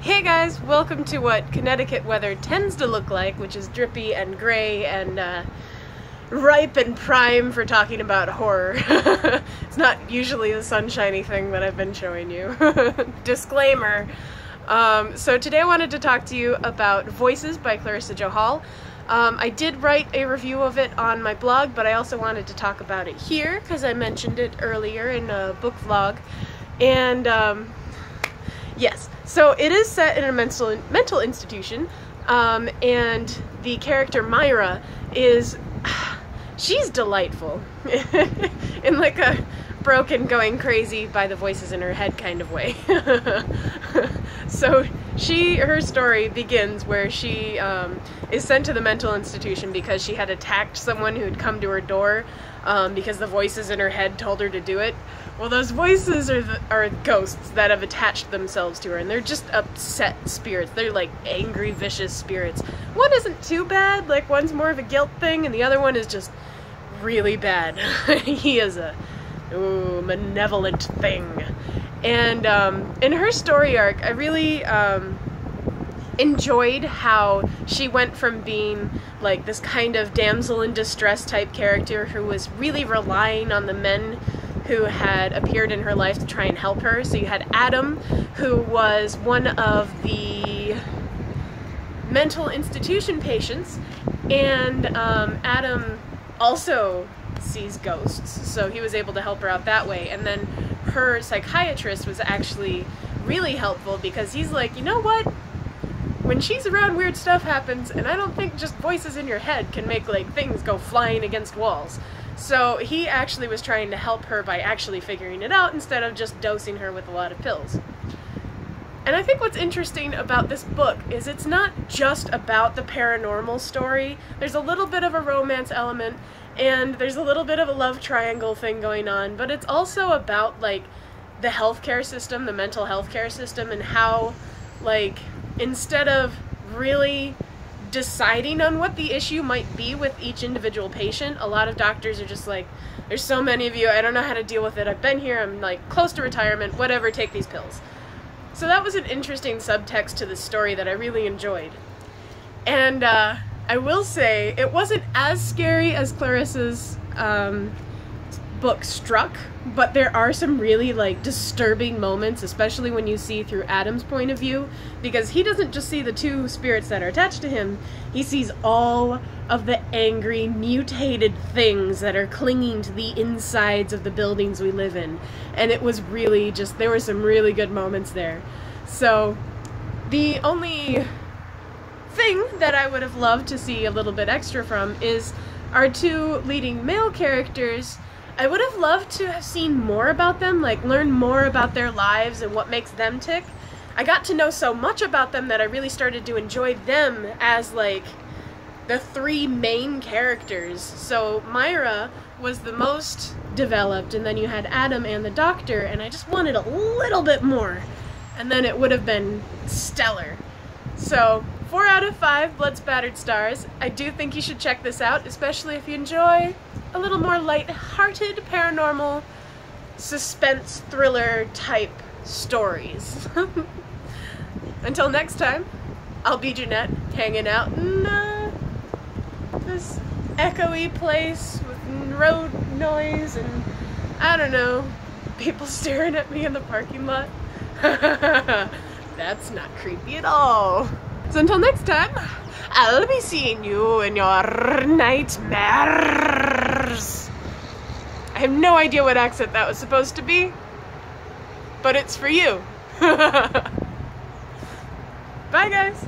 Hey guys, welcome to what Connecticut weather tends to look like, which is drippy and gray and ripe and prime for talking about horror. It's not usually the sunshiny thing that I've been showing you. Disclaimer. So today I wanted to talk to you about Voices by Clarissa Johal. I did write a review of it on my blog, but I also wanted to talk about it here because I mentioned it earlier in a book vlog. And yes, so it is set in a mental institution, and the character Moira is, she's delightful in like a broken, going crazy by the voices in her head kind of way. So her story begins where she is sent to the mental institution because she had attacked someone who had come to her door because the voices in her head told her to do it. Well, those voices are ghosts that have attached themselves to her, and they're just upset spirits. They're like angry, vicious spirits. One isn't too bad, like one's more of a guilt thing, and the other one is just really bad. He is a malevolent thing. And in her story arc, I really enjoyed how she went from being like this kind of damsel in distress type character who was really relying on the men who had appeared in her life to try and help her. So you had Adam, who was one of the mental institution patients, and Adam also sees ghosts, so he was able to help her out that way. And then her psychiatrist was actually really helpful because he's like, you know what? When she's around, weird stuff happens, and I don't think just voices in your head can make like things go flying against walls. So he actually was trying to help her by actually figuring it out instead of just dosing her with a lot of pills. And I think what's interesting about this book is it's not just about the paranormal story. There's a little bit of a romance element, and there's a little bit of a love triangle thing going on, but it's also about like the healthcare system, the mental health care system, and how like instead of really deciding on what the issue might be with each individual patient, a lot of doctors are just like, there's so many of you, I don't know how to deal with it, I've been here, I'm like close to retirement, whatever, take these pills. So that was an interesting subtext to the story that I really enjoyed. And I will say, it wasn't as scary as Clarissa's book Struck, but there are some really like disturbing moments, especially when you see through Adam's point of view, because he doesn't just see the two spirits that are attached to him, he sees all of the angry, mutated things that are clinging to the insides of the buildings we live in. And it was really just, there were some really good moments there. So the only thing that I would have loved to see a little bit extra from is our two leading male characters. I would have loved to have seen more about them, like learn more about their lives and what makes them tick. I got to know so much about them that I really started to enjoy them as like the three main characters. So Moira was the most developed, and then you had Adam and the doctor, and I just wanted a little bit more, and then it would have been stellar. So 4 out of 5 blood spattered stars. I do think you should check this out, especially if you enjoy a little more light-hearted paranormal suspense thriller type stories. Until next time, I'll be Jeanette, hanging out in this echoey place with road noise and, I don't know, people staring at me in the parking lot. That's not creepy at all. So until next time, I'll be seeing you in your nightmares. I have no idea what accent that was supposed to be, but it's for you. Bye guys.